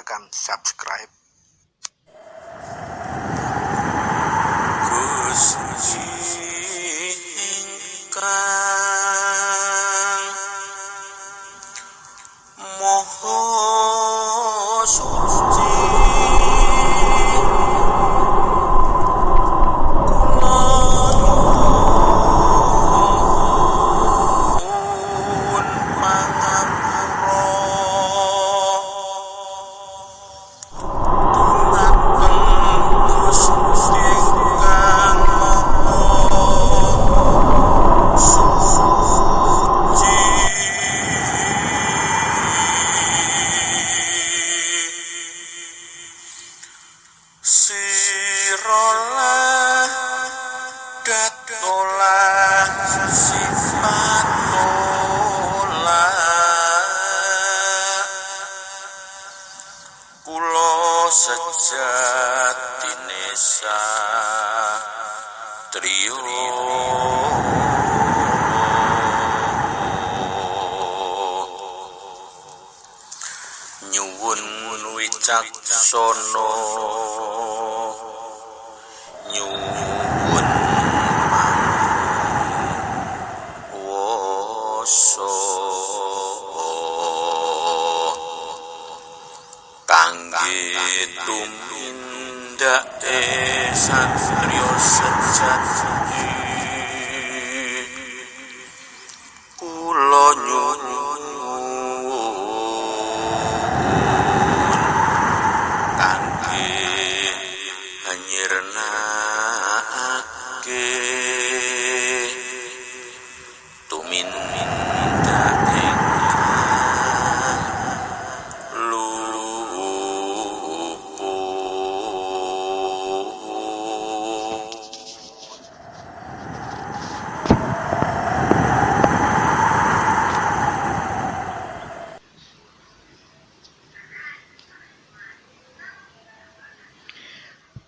tekan subscribe. Gusti ingkang Maha Suci, sirolah datolah sifatolah kula sejatine satriya nyuwun wicaksana nyuwun wasa kangge tumindake satriya sejati kula nyuwun kangge nyirnakake tumindake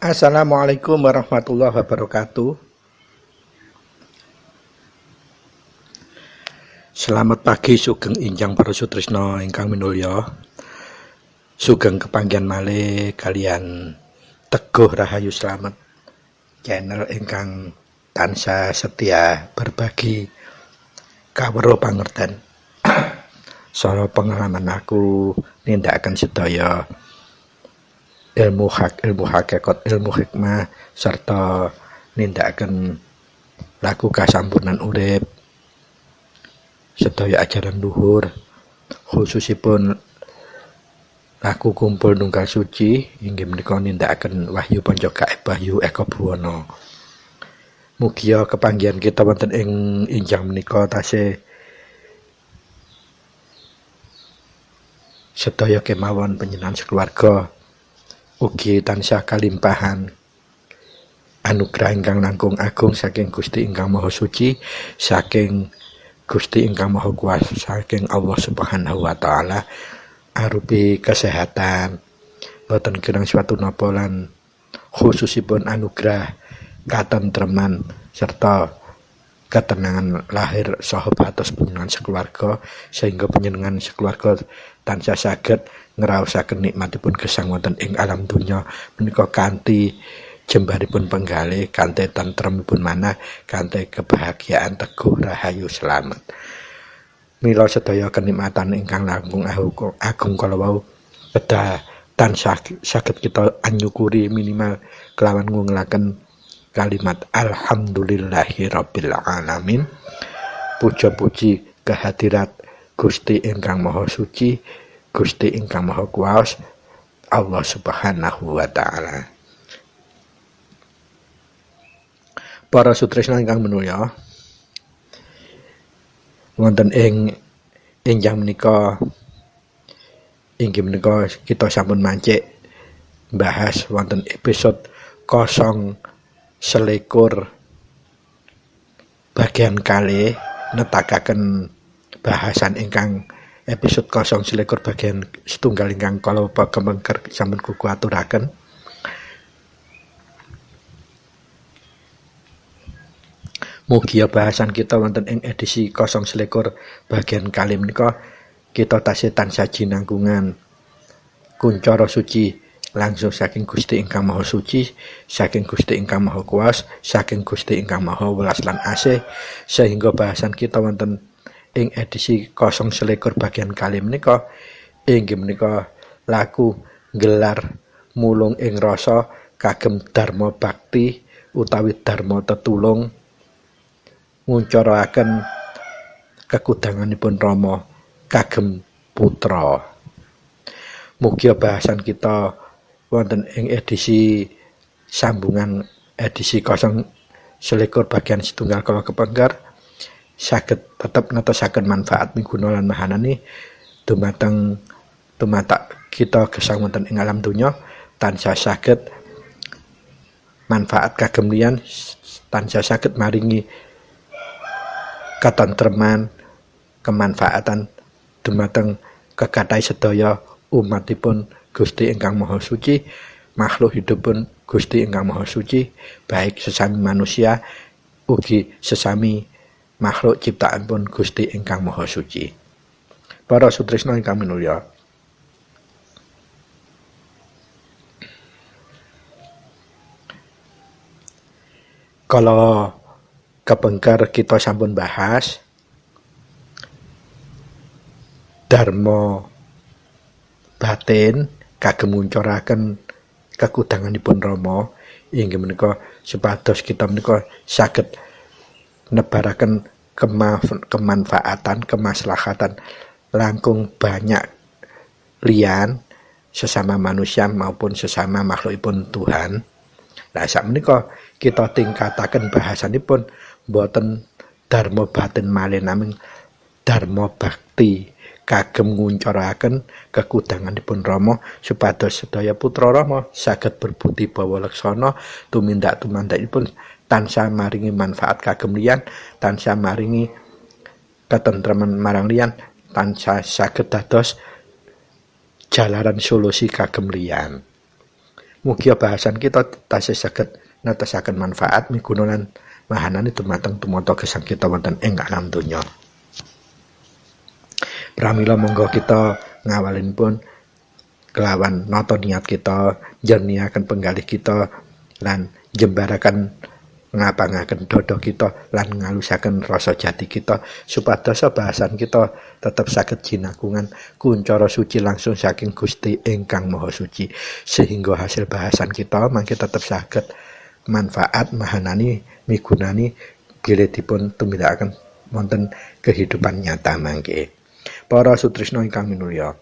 Assalamualaikum warahmatullahi wabarakatuh. Selamat pagi sugeng injang para sutresna ingkang minulya. Sugeng kepanggihan malih kalian Teguh Rahayu Slamet, channel ingkang tansah setia berbagi kawruh pangerten saha pengalaman aku nindakaken sedaya ilmu hakikat, ilmu hikmah, serta nindakaken laku kasampunan urip sedaya ajaran luhur, khususipun laku kumpul nunggal suci inggih menika nindakaken wahyu panca gaib Wahyu Eka Buwana. Mugia kepanggihan kita wonten ing injang menika tasih sedaya kemawon panjenengan sekeluarga ugi tansah kalimpahan anugerah ingkang langkung agung saking Gusti ingkang Maha Suci, saking Gusti ingkang Maha Kuwasa, saking Allah Subhanahu wa taala arupi kesehatan, boten kirang suatu napa lan khususipun anugerah katentreman serta ketenangan lahir saha batos panjenengan sekeluarga, sehingga panjenengan sekeluarga tansah saged ngraosaken nikmatipun gesang wonten ing alam donya menika kanthi jembaripun penggalih, kanthi tentremipun manah, kanthi kebahagiaan Teguh Rahayu Slamet. Mila sedaya kenikmatan ingkang langkung agung kala wau kedah tansah saged kita anyukuri minimal kelawan ngungelaken kalimat alhamdulillahirabbil alamin. Puja-puji kehadirat Gusti ingkang Maha Suci, Gusti ingkang Maha Kuwasa, Allah Subhanahu wa taala. Para sutresna ingkang minulya, wonten ing injang menika inggih menika kita sampun mancik bahas wonten episode 0 selikur bagian kalih netakaken bahasan ingkang episode 0 selikur bagian setunggal ingkang kala kemengker sampun kuku aturaken. Mugia bahasan kita wonten ing edisi 0 selikur bagian kali menika kita tasih tansah jinangkungan kuncara suci langsung saking Gusti ingkang Maha Suci, saking Gusti ingkang Maha Kuwas, saking Gusti ingkang Maha Welas lan Asih, sehingga bahasan kita wonten ing edisi 0 selikur bagian kali menika inggih menika laku gelar mulung ing rasa kagem dharma bakti utawi dharma tetulung nguncaraken kekudanganipun Rama kagem putra. Mugi bahasan kita wonten ing edisi sambungan edisi 0 selikur bagian setunggal kala kepengker saged tetep netosaken manfaat miguna lan mahanani dumatak kita gesang wonten ing alam donya tansah saged manfaat kagem liyan, tansah saged maringi katentreman kemanfaatan dumateng kekathah sedaya umatipun Gusti ingkang Maha Suci, makhluk hidupipun Gusti ingkang Maha Suci, baik sesami manusia ugi sesami makhluk ciptaanipun Gusti ingkang Maha Suci. Para sutresna ingkang minulya, kalau kepengker kita sampun bahas dharma batin kagem nguncaraken kekudanganipun Rama inggih menika supados kita menika saged nebaraken kemanfaatan, kemaslahatan langkung banyak liyan sesama manusia maupun sesama makhlukipun Tuhan. Lah sak menika kita tingkataken bahasanipun boten dharma batin malih namung dharma bakti kagem nguncaraken kekudanganipun Rama supados sedaya putra Rama saged berbudi bawa leksana tumindak tumandakipun tansah maringi manfaat kagem liyan, tansah maringi katentreman marang liyan, tansah saged dados jalaran solusi kagem liyan. Mugi bahasan kita tasih saged netosaken manfaat miguna lan mahanani dumateng tumata gesang kita wonten ing alam donya. Pramila monggo kita ngawalinipun kelawan nata niat kita jernihaken penggalih kita lan jembaraken ngapangaken dada kita lan ngalusaken rasa jati kita supados bahasan kita tetep saged jinakungan kuncara suci langsung saking Gusti ingkang Maha Suci, sehingga hasil bahasan kita mangke tetep saged manfaat mahanani migunani bilih dipun tumindakaken wonten kehidupan nyata mangke. Para sutresna ingkang minulya,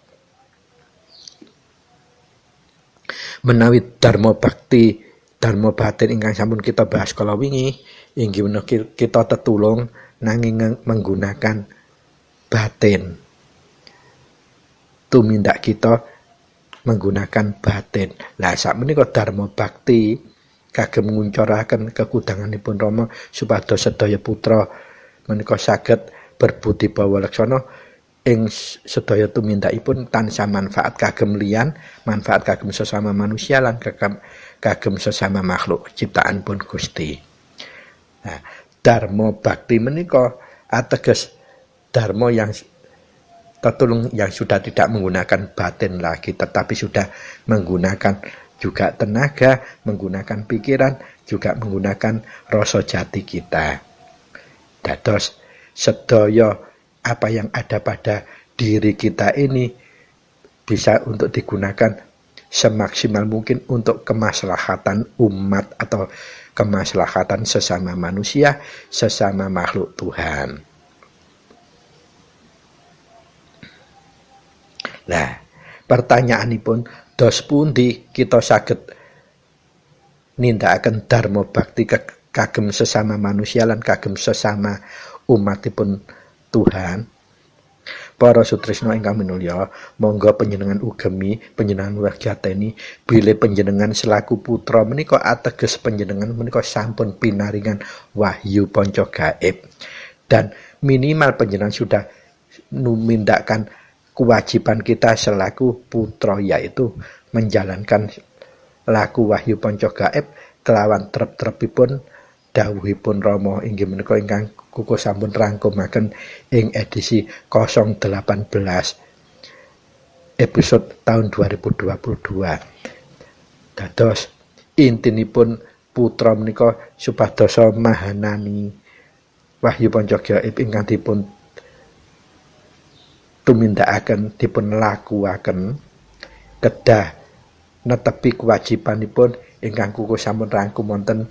menawi dharma bakti, dharma batin ingkang sampun kita bahas kala wingi inggih menika kita tetulung nanging menggunakan batin. Tumindak kita menggunakan batin. Lah sak menika dharma bakti kagem nguncaraken kekudanganipun Rama supados sedaya putra menika saged berbudi bawa leksana ing sedaya tumindakipun tansah manfaat kagem liyan, manfaat kagem sesama manusia lan kagem sesama makhluk ciptaanipun Gusti. Nah, dharma bakti menika ateges dharma yang tertulung yang sudah tidak menggunakan batin lagi tetapi sudah menggunakan juga tenaga, menggunakan pikiran, juga menggunakan rasa jati kita. Dados sedaya apa yang ada pada diri kita ini bisa untuk digunakan semaksimal mungkin untuk kemaslahatan umat atau kemaslahatan sesama manusia, sesama makhluk Tuhan. Nah, pertanyaanipun dos pundi kita saged nindakaken dharma bakti kagem sesama manusia lan kagem sesama umatipun Tuhan. Para sutresna ingkang minulya, monggo panjenengan ugemi, panjenengan wagyateni bilih panjenengan selaku putra menika ateges panjenengan menika sampun pinaringan wahyu panca gaib dan minimal panjenengan sudah numindakkan kewajiban kita selaku putra, yaitu menjalankan laku wahyu panca gaib kelawan trep-trepipun dawuhipun Rama inggih menika ingkang kuku sampun rangkumaken ing edisi 018 episode tahun 2022. Dados intinipun putra menika supados mahanani wahyu panca gaib ingkang dipun tumindakaken, dipun lakuaken kedah netepi kewajibanipun ingkang kuku sampun rangkum wonten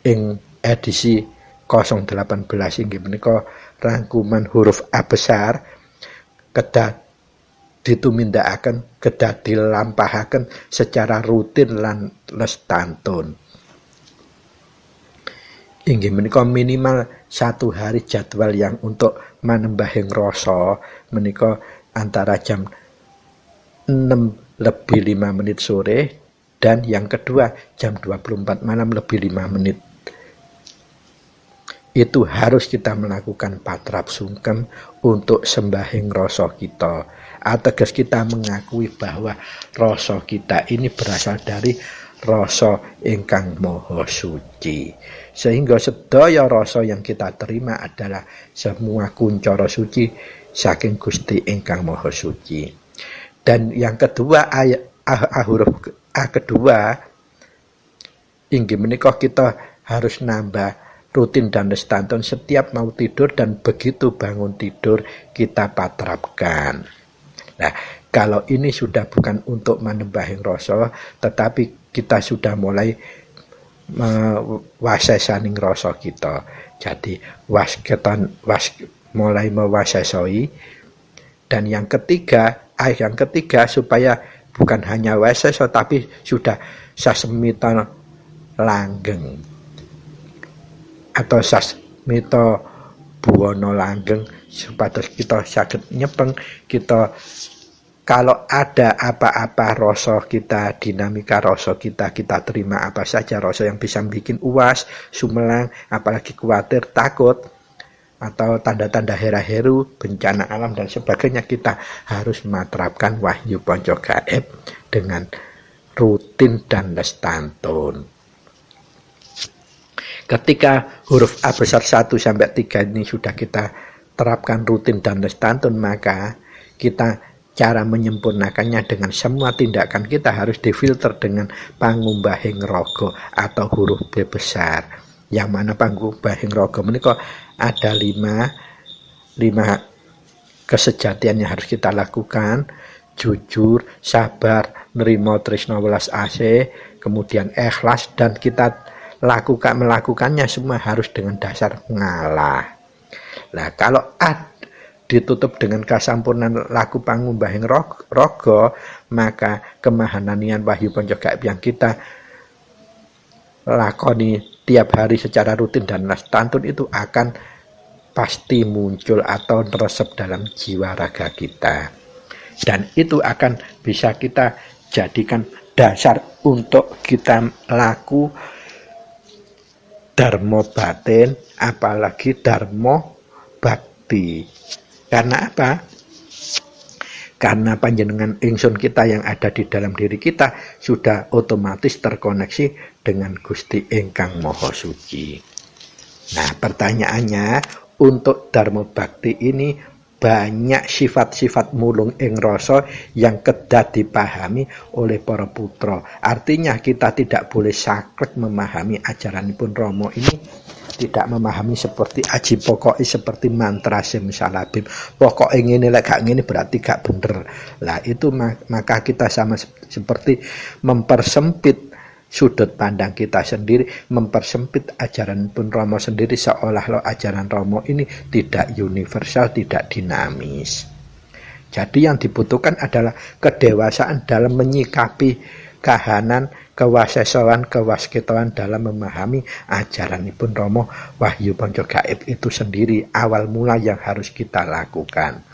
ing edisi 018 inggih menika rangkuman huruf A besar kedah ditumindakaken, kedah dilampahaken secara rutin lan lestantun. Inggih menika minimal 1 hari jadwal yang untuk manembahing rasa menika antara jam 6:05 sore dan yang kedua jam 24 malam lebih 5 menit. Itu harus kita melakukan patrap sungkem untuk sembahing rasa kita. Ateges kita mengakui bahwa rasa kita ini berasal dari rasa ingkang maha suci. Sehingga sedaya rasa yang kita terima adalah semua kuncara suci saking Gusti ingkang maha suci. Dan yang kedua huruf A kedua inggih menika kita harus nambah rutin dan lestantun setiap mau tidur dan begitu bangun tidur kita patrapkan. Nah, kalau ini sudah bukan untuk menembahing rasa, tetapi kita sudah mulai wasesaning rasa kita. Jadi mulai mewasesoi. Dan yang ketiga supaya bukan hanya waseso tapi sudah sasmita langgeng atau sasmita buwana langgeng supados kita saged nyepeng kita kalau ada apa-apa rasa kita, dinamika rasa kita terima apa saja rasa yang bisa bikin uas, sumelang, apalagi khawatir, takut atau tanda-tanda hera-heru, bencana alam dan sebagainya, kita harus menerapkan wahyu panca gaib dengan rutin dan lestantun. Ketika huruf A besar 1 sampai 3 ini sudah kita terapkan rutin dan lestantun, maka kita cara menyempurnakannya dengan semua tindakan kita harus difilter dengan pangumbahing raga atau huruf B besar. Yang mana pangumbahing raga menika ada 5 kesejatian yang harus kita lakukan: jujur, sabar, nerima tresna welas asih, kemudian ikhlas, dan kita melakukannya semua harus dengan dasar ngalah. Nah, kalau ditutup dengan kasampurnan laku pangumbahing raga, maka kemahananian wahyu panca gaib yang kita lakoni tiap hari secara rutin dan lestantun itu akan pasti muncul atau meresep dalam jiwa raga kita, dan itu akan bisa kita jadikan dasar untuk kita laku dharma batin, apalagi dharma bakti. Karena apa? Karena panjenengan ingsun kita yang ada di dalam diri kita sudah otomatis terkoneksi dengan Gusti ingkang maha suci. Nah, pertanyaannya, untuk dharma bakti ini banyak sifat-sifat mulung ing rasa yang kedah dipahami oleh para putra. Artinya kita tidak boleh saklek memahami ajaranipun Rama ini, tidak memahami seperti aji pokoknya, seperti mantra simsalabim. Pokoknya ngene lek gak ngene berarti gak bener. Lah itu maka kita sama seperti mempersempit sudut pandang kita sendiri, mempersempit ajaran pun Rama sendiri, seolah-olah ajaran Rama ini tidak universal, tidak dinamis. Jadi yang dibutuhkan adalah kedewasaan dalam menyikapi kahanan, kewasesoan, kewaskitoan dalam memahami ajaranipun Rama wahyu panca gaib itu sendiri, awal mula yang harus kita lakukan.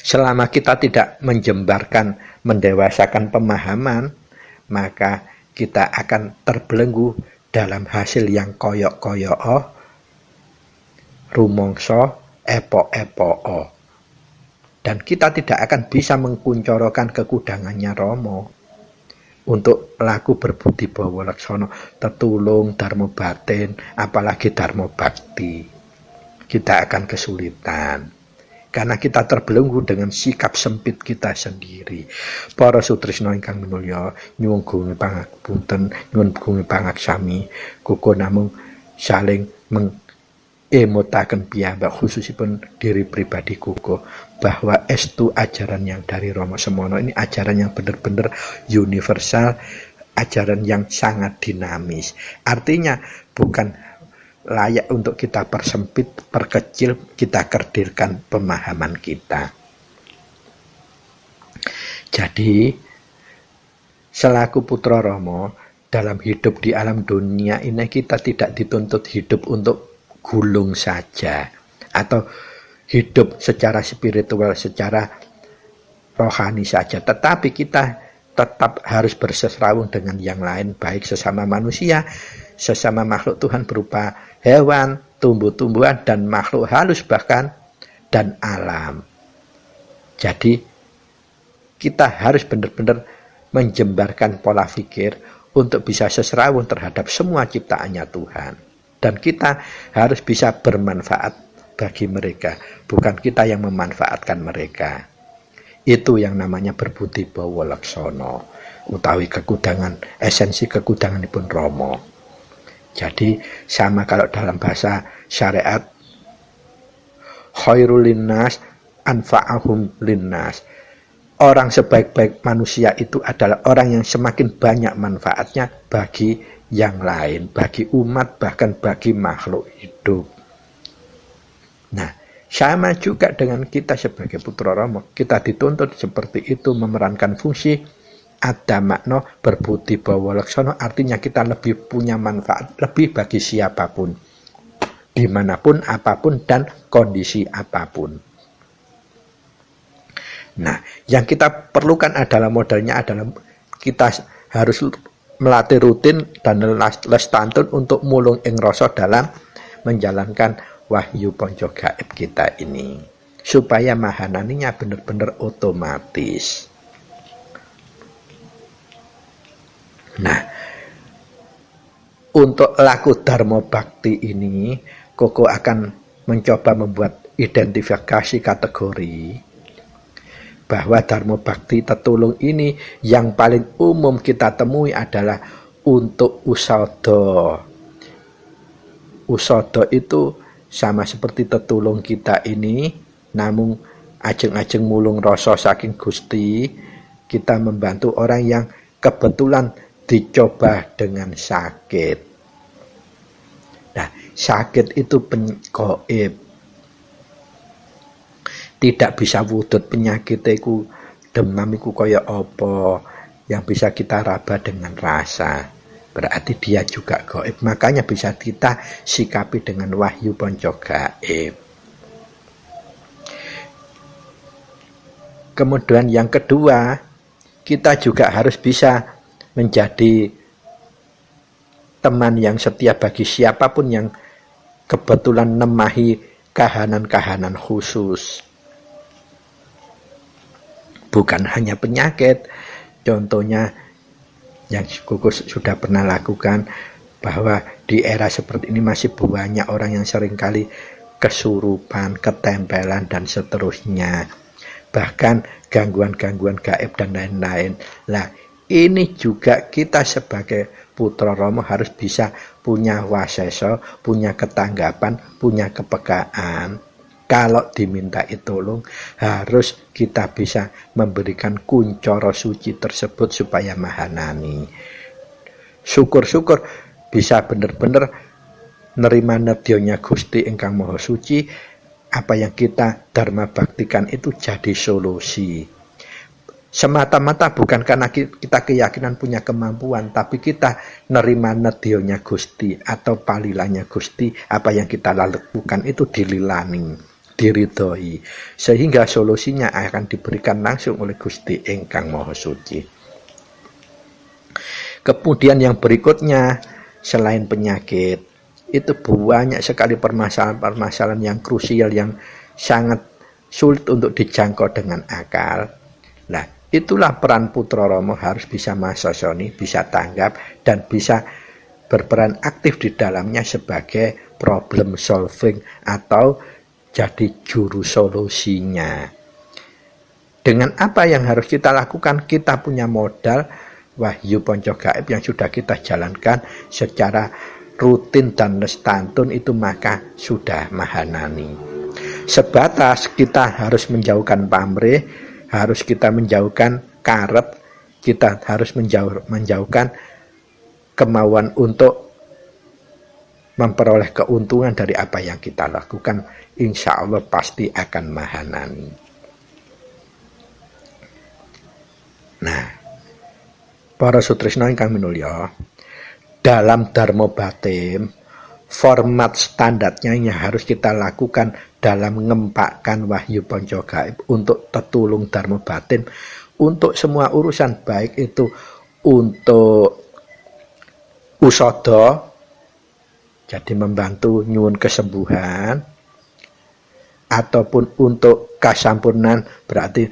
Selama kita tidak menjembarkan, mendewasakan pemahaman, maka kita akan terbelenggu dalam hasil yang koyok-koyok, rumangsa epok-epok. Dan kita tidak akan bisa mengkuncorokan kekudangannya Rama untuk laku berbudi bawa laksana, tetulung, dharma batin, apalagi dharma bakti. Kita akan kesulitan. karena kita terbelenggu dengan sikap sempit kita sendiri. Para sutresna ingkang minulya, nyuwun gungi pangapunten, nyuwun gungi pangaksami, kuko namung saling mengemotaken piyambak khususipun diri pribadi kuko bahwa estu ajaran yang dari Rama Semono ini ajaran yang benar-benar universal, ajaran yang sangat dinamis. Artinya bukan layak untuk kita persempit, perkecil, kita kerdilkan pemahaman kita. Jadi, selaku putra Rama, dalam hidup di alam dunia ini kita tidak dituntut hidup untuk gulung saja, atau hidup secara spiritual, secara rohani saja, tetapi kita tetap harus berserawung dengan yang lain, baik sesama manusia, sesama makhluk Tuhan berupa hewan, tumbuh-tumbuhan, dan makhluk halus bahkan, dan alam. Jadi, kita harus benar-benar menjembarkan pola pikir untuk bisa seserawung terhadap semua ciptaannya Tuhan. Dan kita harus bisa bermanfaat bagi mereka, bukan kita yang memanfaatkan mereka. Itu yang namanya berbudi bawa laksana, utawi kekudangan, esensi kekudanganipun Rama. Jadi sama kalau dalam bahasa syariat, khairul linnas anfa'ahum linnas. Orang sebaik-baik manusia itu adalah orang yang semakin banyak manfaatnya bagi yang lain, bagi umat, bahkan bagi makhluk hidup. Nah, sama juga dengan kita sebagai putra Rama, kita dituntut seperti itu, memerankan fungsi. Ada makna berbudi bawa laksana, artinya kita lebih punya manfaat lebih bagi siapapun, dimanapun, apapun, dan kondisi apapun. Nah, yang kita perlukan adalah modalnya adalah kita harus melatih rutin dan lestantun untuk mulung ing rasa dalam menjalankan wahyu ponco gaib kita ini, supaya mahananinya benar-benar otomatis. Nah, untuk laku Dharma Bakti ini, Koko akan mencoba membuat identifikasi kategori bahwa Dharma Bakti tetulung ini yang paling umum kita temui adalah untuk usada. Usada itu sama seperti tetulung kita ini, namun ajeng-ajeng mulung rasa saking Gusti, kita membantu orang yang kebetulan dicoba dengan sakit. Nah, sakit itu gaib. Tidak bisa wujud penyakit itu, demam itu kaya apa yang bisa kita raba dengan rasa. Berarti dia juga gaib. Makanya bisa kita sikapi dengan wahyu ponco gaib. Kemudian yang kedua, kita juga harus bisa menjadi teman yang setia bagi siapapun yang kebetulan nemahi kahanan-kahanan khusus. Bukan hanya penyakit, contohnya yang Kukus sudah pernah lakukan, bahwa di era seperti ini masih banyak orang yang seringkali kesurupan, ketempelan, dan seterusnya. Bahkan gangguan-gangguan gaib dan lain-lain. Nah, ini juga kita sebagai putra Rama harus bisa punya wasesa, punya ketanggapan, punya kepekaan. Kalau dimintai tolong, harus kita bisa memberikan kuncoro suci tersebut supaya mahanani. Syukur-syukur bisa benar-benar nerima nedyonya Gusti ingkang Maha Suci, apa yang kita dharma baktikan itu jadi solusi. Semata-mata bukan karena kita keyakinan punya kemampuan, tapi kita nerima nedyonya Gusti atau palilanya Gusti, apa yang kita lakukan itu dililani, diridhoi, sehingga solusinya akan diberikan langsung oleh Gusti ingkang Maha Suci. Kemudian yang berikutnya, selain penyakit, itu banyak sekali permasalahan-permasalahan yang krusial, yang sangat sulit untuk dijangkau dengan akal. Nah, itulah peran putra Rama harus bisa masosoni, bisa tanggap, dan bisa berperan aktif di dalamnya sebagai problem solving atau jadi juru solusinya. Dengan apa yang harus kita lakukan? Kita punya modal wahyu ponco gaib yang sudah kita jalankan secara rutin dan lestantun, itu maka sudah mahanani. Sebatas kita harus menjauhkan pamrih, harus kita menjauhkan karet, kita harus menjauhkan kemauan untuk memperoleh keuntungan dari apa yang kita lakukan, insya Allah pasti akan mahanani. Nah, para sutresna ingkang minulya, dalam Dharma Batim, format standarnya yang harus kita lakukan dalam ngempakkan wahyu ponco gaib untuk tetulung Dharma Batim untuk semua urusan, baik itu untuk usodo, jadi membantu nyuwun kesembuhan, ataupun untuk kasampurnan, berarti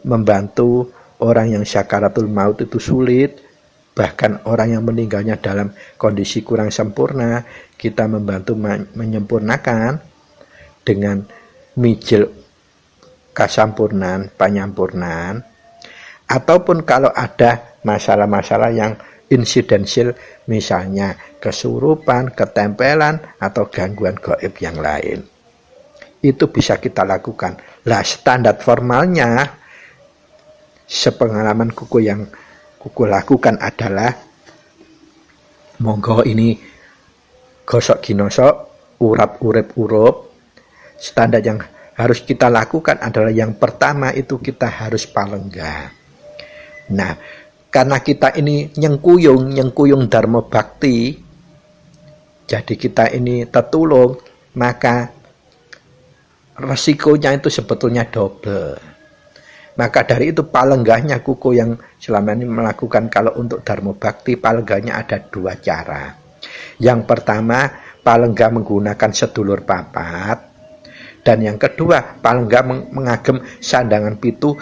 membantu orang yang syakaratul maut itu sulit, bahkan orang yang meninggalnya dalam kondisi kurang sempurna, kita membantu menyempurnakan dengan mijil kasampurnan, panyampurnan. Ataupun kalau ada masalah-masalah yang insidensial, misalnya kesurupan, ketempelan, atau gangguan gaib yang lain, itu bisa kita lakukan. Lah, standar formalnya sepengalaman kuku yang kuku lakukan adalah, monggo ini gosok ginosok, urap urip urup. Standar yang harus kita lakukan adalah yang pertama itu kita harus palenggah. Nah, karena kita ini nyengkuyung Dharma Bakti, jadi kita ini tetulung, maka resikonya itu sebetulnya double. Maka dari itu palenggahnya kuku yang selama ini melakukan, kalau untuk Dharma Bakti palenggahnya ada dua cara. Yang pertama, palenggah menggunakan sedulur papat, dan yang kedua, palenggah mengagem sandangan pitu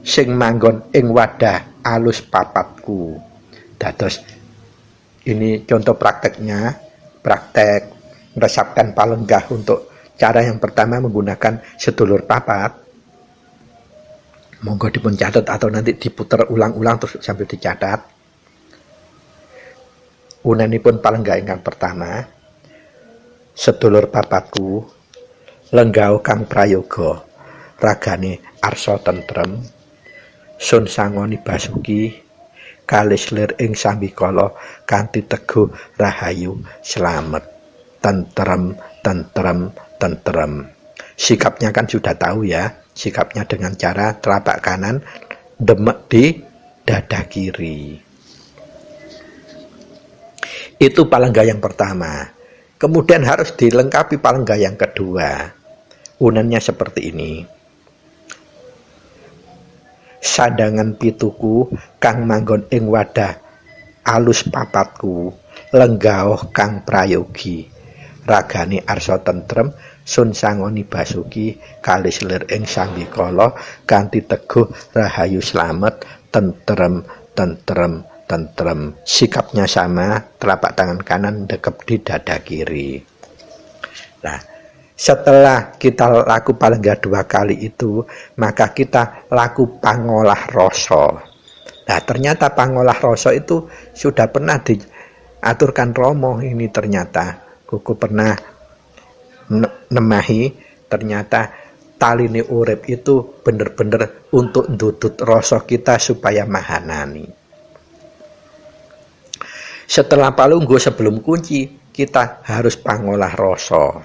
sing manggon ing wadah alus papatku. Dados ini contoh prakteknya, praktek meresapkan palenggah untuk cara yang pertama menggunakan sedulur papat. Monggo dipun catat atau nanti diputar ulang-ulang terus sambil dicatat. Unenipun palenggah ingkang pertama, sedulur papatku, lenggau kang prayoga, ragane arsa tentrem, sun sangoni basuki, kalis lir ing sambikala kanthi teguh rahayu slamet, tentrem tentrem tentrem. Sikapnya kan sudah tahu ya, sikapnya dengan cara telapak kanan demek di dada kiri. Itu palenggah yang pertama. Kemudian harus dilengkapi palenggah yang kedua. Unennya seperti ini. Sandangan pituku kang manggon ing wadah alus papatku, lenggauh kang prayogi, ragane arsa tentrem, sun sangoni basuki, kalis lir ing sambikala kanthi teguh rahayu slamet, tentrem tentrem tentrem. Sikapnya sama, telapak tangan kanan dekep di dada kiri. Nah, setelah kita laku palenggah dua kali itu, maka kita laku pangolah rasa. Nah, ternyata pangolah rasa itu sudah pernah diaturkan Romo ini. Ternyata kuku pernah nemahi, ternyata taline urip itu bener-bener untuk ndudut rasa kita supaya mahanani. Setelah palunggo sebelum kunci, kita harus pangolah rasa.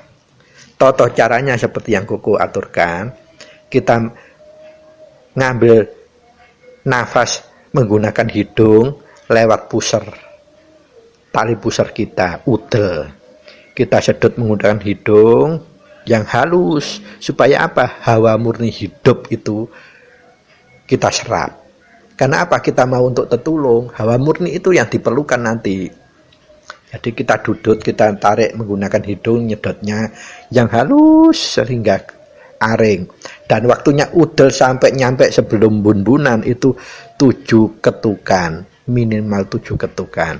Toto caranya seperti yang kuku aturkan. Kita ngambil nafas menggunakan hidung lewat puser, tali puser kita, udel. Kita sedot menggunakan hidung yang halus, supaya apa? Hawa murni hidup itu kita serap. Karena apa? Kita mau untuk tetulung, hawa murni itu yang diperlukan nanti. Jadi kita dudut, kita tarik menggunakan hidung, nyedotnya yang halus sehingga aring. Dan waktunya udel sampai nyampe sebelum bun-bunan itu 7 ketukan, minimal 7 ketukan.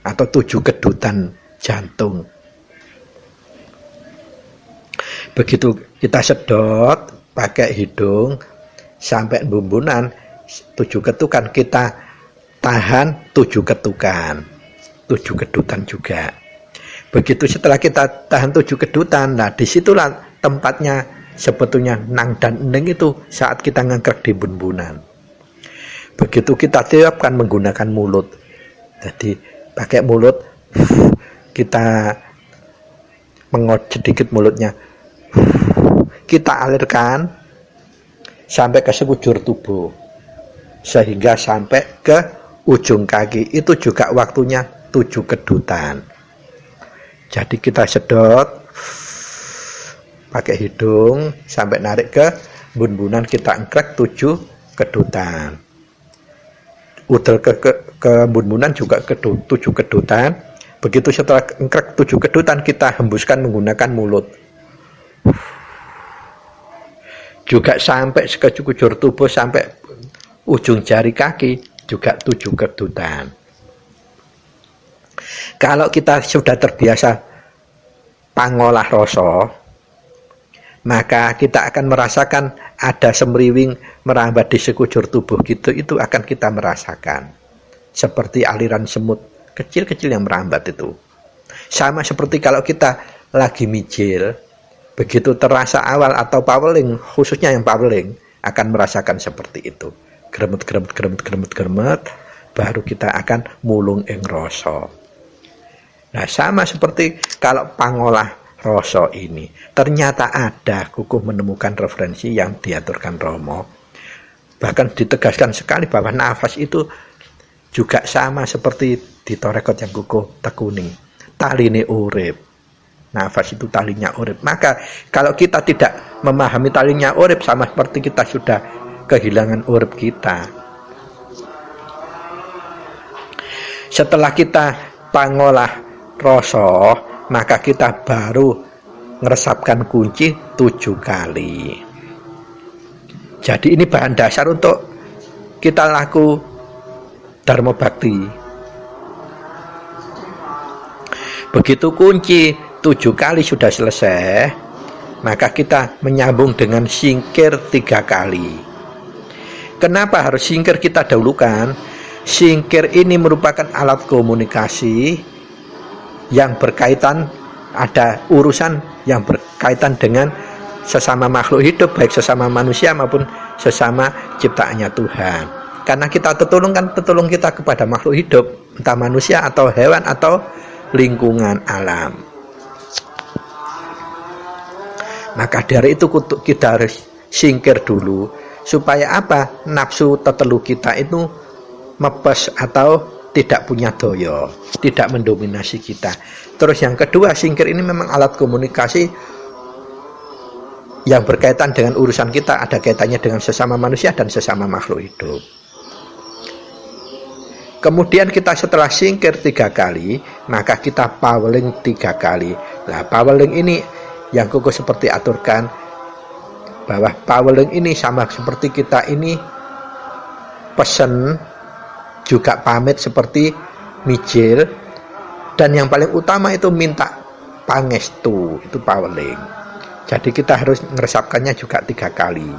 Atau 7 kedutan jantung. Begitu kita sedot pakai hidung sampai bumbunan 7 ketukan, kita tahan 7 ketukan, 7 kedutan juga. Begitu setelah kita tahan 7 kedutan, nah disitulah tempatnya sebetulnya nang dan ening itu saat kita ngangkrek di bumbunan. Begitu kita tiupkan menggunakan mulut, jadi pakai mulut kita mengot sedikit mulutnya, kita alirkan sampai ke sekujur tubuh sehingga sampai ke ujung kaki. Itu juga waktunya 7 kedutan. Jadi kita sedot pakai hidung sampai narik ke bumbunan, kita engkrek 7 kedutan. Udel ke bumbunan juga 7 kedutan. Begitu setelah engkrek 7 kedutan, kita hembuskan menggunakan mulut. Juga sampai ke sekujur tubuh, sampai ujung jari kaki juga 7 kedutan. Kalau kita sudah terbiasa pangolah rasa, maka kita akan merasakan ada semriwing merambat di sekujur tubuh gitu, itu akan kita merasakan. Seperti aliran semut kecil-kecil yang merambat itu. Sama seperti kalau kita lagi mijil, begitu terasa awal atau paweling, khususnya yang paweling, akan merasakan seperti itu. Gremet, baru kita akan mulung ing rasa. Nah, sama seperti kalau pangolah rasa ini, ternyata ada kukuh menemukan referensi yang diaturkan Romo. Bahkan ditegaskan sekali bahwa nafas itu juga sama seperti di torekot yang kukuh tekuni, taline urip. Nafas itu talinya urip. Maka kalau kita tidak memahami talinya urip, sama seperti kita sudah kehilangan urip kita. Setelah kita pangolah rasa, maka kita baru ngeresapkan kunci 7 kali. Jadi ini bahan dasar untuk kita laku Dharma Bakti. Begitu kunci 7 kali sudah selesai, maka kita menyambung dengan singkir 3 kali. Kenapa harus singkir kita dahulukan? Singkir ini merupakan alat komunikasi yang berkaitan, ada urusan yang berkaitan dengan sesama makhluk hidup, baik sesama manusia maupun sesama ciptaannya Tuhan. Karena kita tetulung kita kepada makhluk hidup, entah manusia atau hewan atau lingkungan alam. Maka dari itu kita harus singkir dulu, supaya apa? Nafsu tetelu kita itu mepes atau tidak punya doyo, tidak mendominasi kita. Terus yang kedua, singkir ini memang alat komunikasi yang berkaitan dengan urusan kita, ada kaitannya dengan sesama manusia dan sesama makhluk hidup. Kemudian kita setelah singkir 3 kali, maka kita paweling 3 kali. Nah, paweling ini yang kuku seperti aturkan, bahwa paweling ini sama seperti kita ini pesen, juga pamit seperti mijil, dan yang paling utama itu minta pangestu, itu paweling. Jadi kita harus meresapkannya juga 3 kali.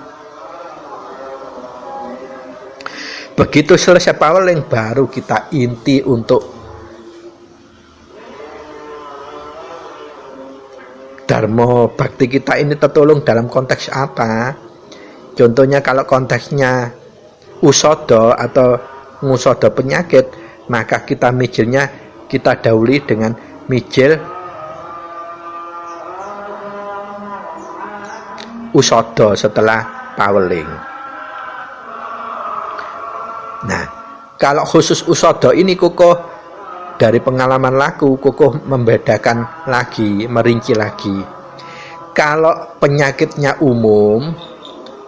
Begitu selesai paweling, baru kita inti untuk Dharma Bakti kita ini tertolong dalam konteks apa. Contohnya kalau konteksnya usodo atau ngusodo penyakit, maka kita mijilnya kita dahului dengan mijil usodo setelah paweling. Nah, kalau khusus usodo ini kukuh dari pengalaman laku, kukuh membedakan lagi, merinci lagi. Kalau penyakitnya umum,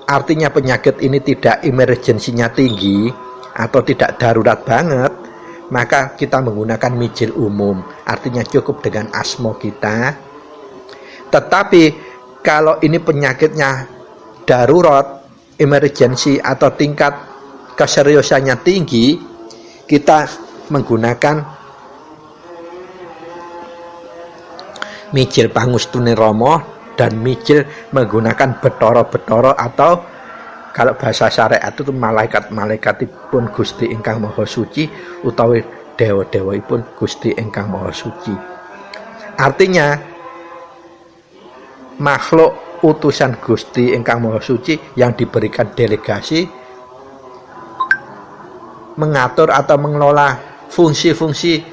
artinya penyakit ini tidak emergensinya tinggi atau tidak darurat banget, maka kita menggunakan mijil umum, artinya cukup dengan asma kita. Tetapi kalau ini penyakitnya darurat, emergensi atau tingkat keseriusannya tinggi, kita menggunakan mijil pangustune Rama dan mijil menggunakan betara-betara atau kalau bahasa syariat itu malaikat-malaikatipun Gusti ingkang Maha Suci utawi dewa-dewaipun Gusti ingkang Maha Suci. Artinya makhluk utusan Gusti ingkang Maha Suci yang diberikan delegasi mengatur atau mengelola fungsi-fungsi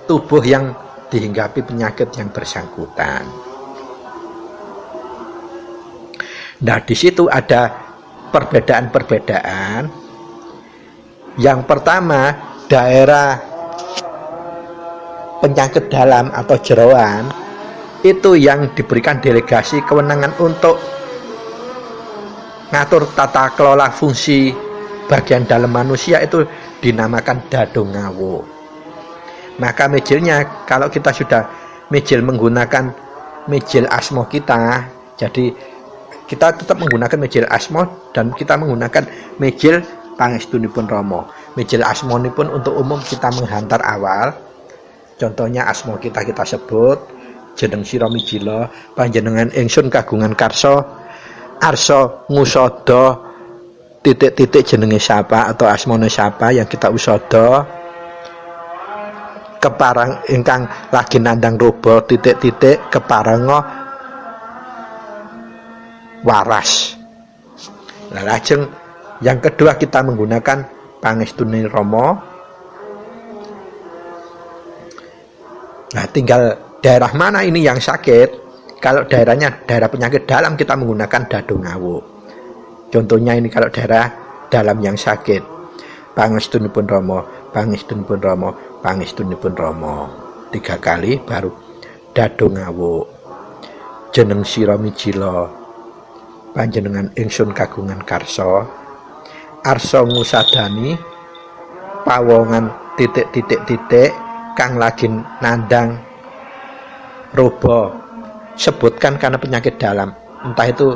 tubuh yang dihinggapi penyakit yang bersangkutan. Nah, di situ ada perbedaan-perbedaan. Yang pertama, daerah penyakit dalam atau jeroan itu yang diberikan delegasi kewenangan untuk ngatur tata kelola fungsi bagian dalam manusia itu dinamakan dadongawo. Maka mijilnya, kalau kita sudah mijil menggunakan mijil asmo kita, jadi kita tetap menggunakan mijil asmo dan kita menggunakan mijil pangestunipun Rama. Mijil asmonipun untuk umum kita menghantar awal. Contohnya asmo kita sebut jeneng sira mijila, panjenengan ingsun kagungan karsa, arsa ngusada titik-titik jenenge siapa atau asmane siapa yang kita usada. Keparang ingkang lagi nandang robo titik-titik keparenga waras. Nah, lajeng yang kedua kita menggunakan pangestune Rama. Nah, tinggal daerah mana ini yang sakit. Kalau daerahnya daerah penyakit dalam kita menggunakan dadongawo. Contohnya ini kalau daerah dalam yang sakit, pangestunipun Rama, pangestunipun Rama, pangestunipun Rama. 3 kali baru dadongawo. Jeneng sira mijila, panjenengan ingsun kagungan karsa, arsa ngusadani pawongan titik-titik-titik kang lagi nandang robo. Sebutkan karena penyakit dalam, entah itu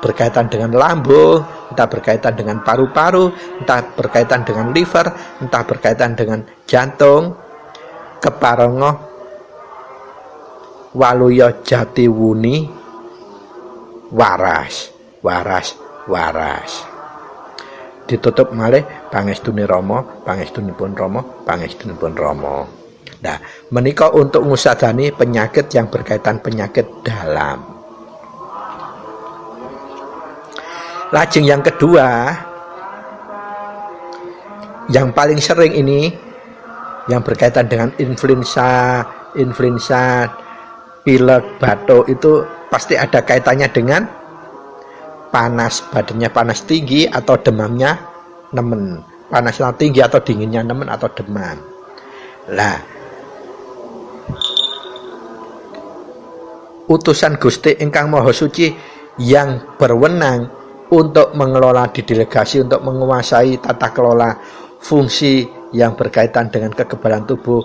berkaitan dengan lambung, entah berkaitan dengan paru-paru, entah berkaitan dengan liver, entah berkaitan dengan jantung. Keparenga waluya jati wuni waras. Ditutup malih pangestune Rama, pangestunipun Rama, pangestunipun Rama. Nah, menika untuk ngusadani penyakit yang berkaitan penyakit dalam. Lajeng yang kedua, yang paling sering ini yang berkaitan dengan influenza, pilek, batuk, itu pasti ada kaitannya dengan panas, badannya panas tinggi atau demamnya nemen. Panasnya tinggi atau dinginnya nemen atau demam. Lah, utusan Gusti ingkang Maha Suci yang berwenang untuk mengelola di delegasi untuk menguasai tata kelola fungsi yang berkaitan dengan kekebalan tubuh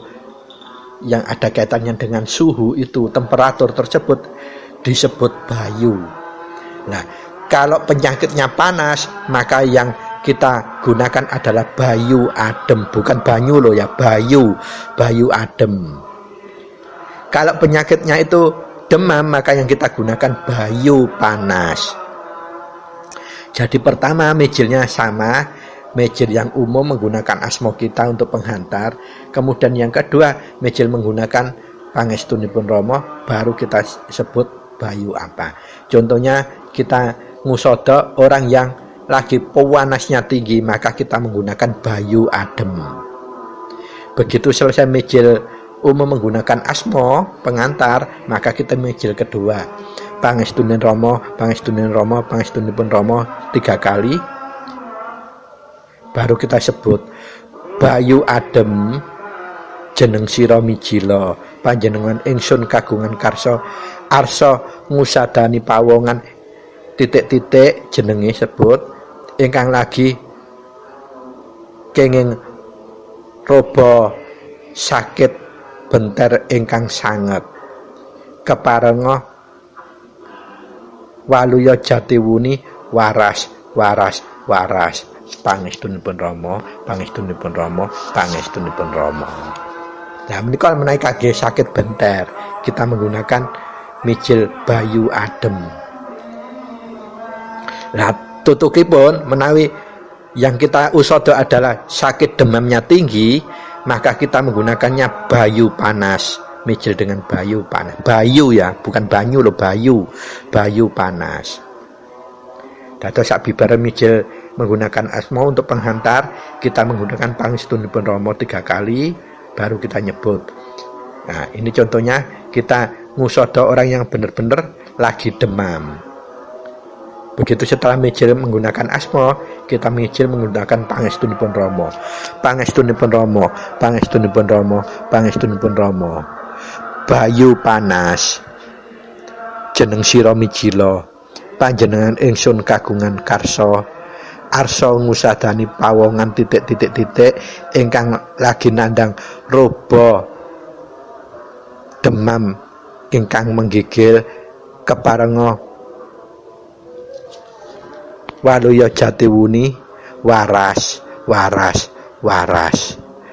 yang ada kaitannya dengan suhu itu, temperatur tersebut disebut bayu. Nah, kalau penyakitnya panas, maka yang kita gunakan adalah bayu adem, bukan banyu loh ya, bayu adem. Kalau penyakitnya itu demam, maka yang kita gunakan bayu panas. Jadi pertama mijilnya sama, mijil yang umum menggunakan asmo kita untuk penghantar. Kemudian yang kedua, mijil menggunakan pangestunipun Rama, baru kita sebut bayu apa. Contohnya kita ngusada orang yang lagi panasnya tinggi, maka kita menggunakan bayu adem. Begitu selesai mijil umum menggunakan asmo pengantar, maka kita mijil kedua, pangestunin Rama, pangestunin Rama, pangestunipun Rama 3 kali. Baru kita sebut bayu adem, jeneng sira mijila, panjenengan ingsun kagungan karsa, arsa ngusadani pawongan titik-titik jenenge sebut ingkang lagi kenging robo sakit benter ingkang sanget. Keparenga waluya jatiwuni waras. Pangestunipun Rama, pangestunipun Rama, pangestunipun Rama. Nah, menika menawi kagih sakit benter, kita menggunakan mijil bayu adem. Nah, tutukipun menawi yang kita usada adalah sakit demamnya tinggi, maka kita menggunakannya bayu panas, mijil dengan bayu panas. Bayu ya, bukan banyu loh, bayu panas. Dados sakbibare mijil menggunakan asma untuk penghantar, kita menggunakan pangestunipun Rama 3 kali baru kita nyebut. Nah, ini contohnya kita ngusada orang yang benar-benar lagi demam. Begitu setelah mijil menggunakan asma, kita mijil menggunakan pangestunipun Rama. Pangestunipun Rama, pangestunipun Rama, pangestunipun Rama. Bayu panas. Jeneng sira mijila, panjenengan ingsun kagungan karsa. Arsa ngusadani pawongan titik-titik-titik ingkang lagi nandang roba demam ingkang menggigil keparenga waluya jatiwuni waras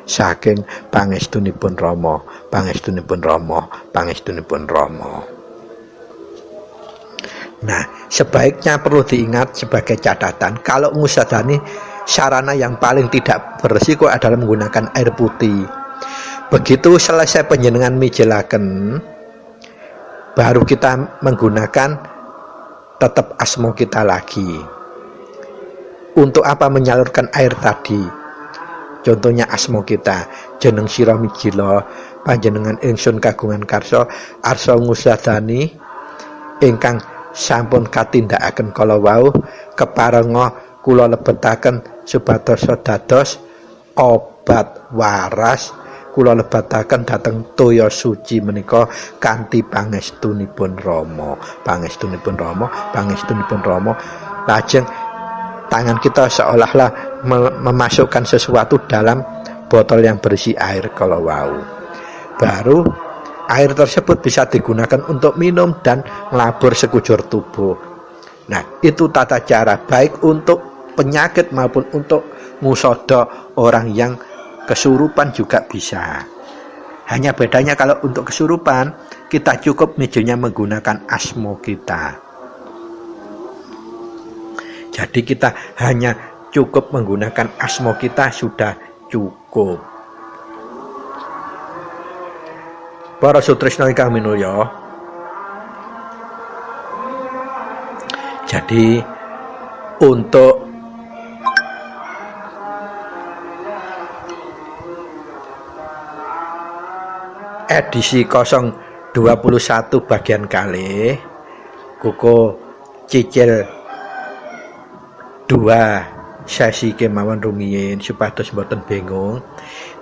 saking pangestunipun Rama, pangestunipun Rama, pangestunipun Rama. Nah, sebaiknya perlu diingat sebagai catatan, kalau ngusadani sarana yang paling tidak berisiko adalah menggunakan air putih. Begitu selesai panjenengan mijilaken, baru kita menggunakan tetap asma kita lagi. Untuk apa menyalurkan air tadi? Contohnya asma kita, jeneng sira mijila, panjenengan ingsun kagungan karsa, arsa ngusadani ingkang sampun katindakaken kala wau, keparenga kula lebetaken supados dados obat waras, kula lebetaken dhateng toya suci menika kanthi pangestunipun Rama, pangestunipun Rama, pangestunipun Rama. Lajeng tangan kita seolah-olah memasukkan sesuatu dalam botol yang berisi air kala wau. Baru air tersebut bisa digunakan untuk minum dan melabur sekujur tubuh. Nah, itu tata cara baik untuk penyakit maupun untuk musada orang yang kesurupan juga bisa. Hanya bedanya kalau untuk kesurupan kita cukup mijilnya menggunakan asma kita. Jadi kita hanya cukup menggunakan asma kita sudah cukup. Para sutresna ingkang minulya, jadi untuk edisi 021 bagian kalih kuko cicil 2 sesi kemawon rumiyin supados boten bingung.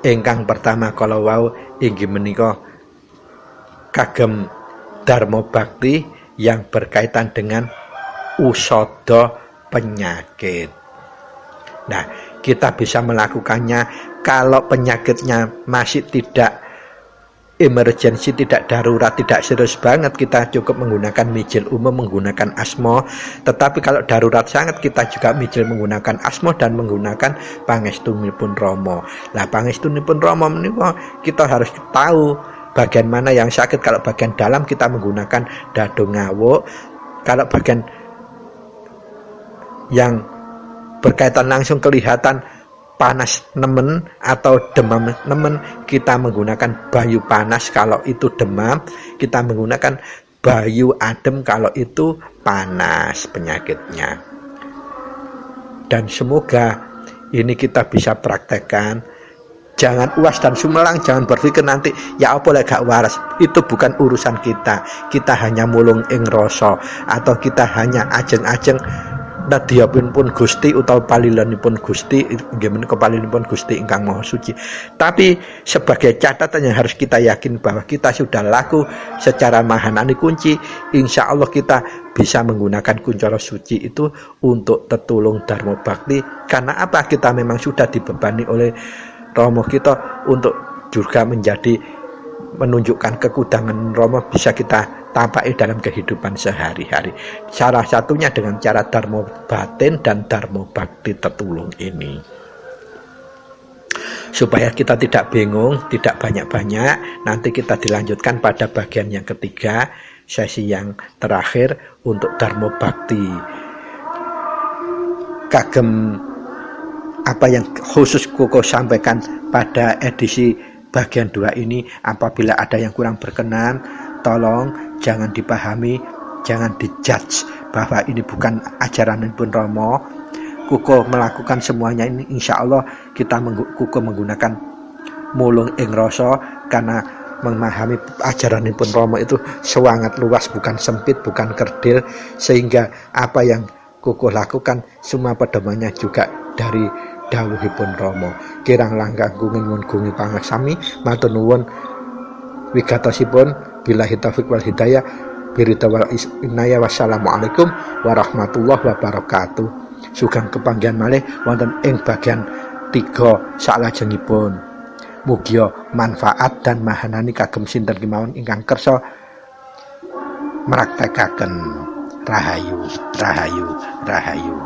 Ingkang pertama kala wau inggih menika kagem dharma bakti yang berkaitan dengan usada penyakit. Nah, kita bisa melakukannya kalau penyakitnya masih tidak emergensi, tidak darurat, tidak serius banget, kita cukup menggunakan mijil umum, menggunakan asma. Tetapi kalau darurat sangat, kita juga mijil menggunakan asma dan menggunakan pangestunipun Rama. Nah, pangestunipun Rama menika kita harus tahu bagian mana yang sakit. Kalau bagian dalam kita menggunakan dado ngawuk. Kalau bagian yang berkaitan langsung kelihatan panas nemen atau demam nemen, kita menggunakan bayu panas kalau itu demam, kita menggunakan bayu adem kalau itu panas penyakitnya. Dan semoga ini kita bisa praktekkan. Jangan uas dan sumelang, jangan berpikir nanti ya apa lek gak waras. Itu bukan urusan kita. Kita hanya mulung ing rasa, atau kita hanya ajeng-ajeng nadhiyapun Gusti utawa palilanipun Gusti, nggih menika palilanipun Gusti ingkang Maha Suci. Tapi sebagai catatan yang harus kita yakin bahwa kita sudah laku secara mahanani kunci, insya Allah kita bisa menggunakan kuncara suci itu untuk tetulung dharma bakti. Karena apa? Kita memang sudah dibebani oleh Rama kita untuk juga menjadi menunjukkan kekudangan Rama bisa kita tampaki dalam kehidupan sehari-hari. Salah satunya dengan cara dharma batin dan dharma bakti tetulung ini. Supaya kita tidak bingung, tidak banyak-banyak, nanti kita dilanjutkan pada bagian yang ketiga, sesi yang terakhir untuk Dharma Bakti. Kagem apa yang khusus Koko sampaikan pada edisi bagian 2 ini, apabila ada yang kurang berkenan, tolong jangan dipahami, jangan dijudge bahwa ini bukan ajaran pun Romo. Kuko melakukan semuanya ini, insya Allah Kuko menggunakan mulung ing rasa, karena memahami ajaran pun Romo itu sangat luas, bukan sempit, bukan kerdil, sehingga apa yang Kuko lakukan semua pedomannya juga dari dawuhipun Romo. Kirang langkah nyuwun gungi pangaksami, matur nuwun wigatosipun, billahi taufiq wal hidayah, birida wal inayah. Wassalamualaikum warahmatullahi wabarakatuh. Sugeng kepanggihan malih wonten ing bagian 3 salajengipun. Mugia manfaat dan mahanani kagem sinten kemawon ingkang kersa mraktekaken. Rahayu, rahayu, rahayu.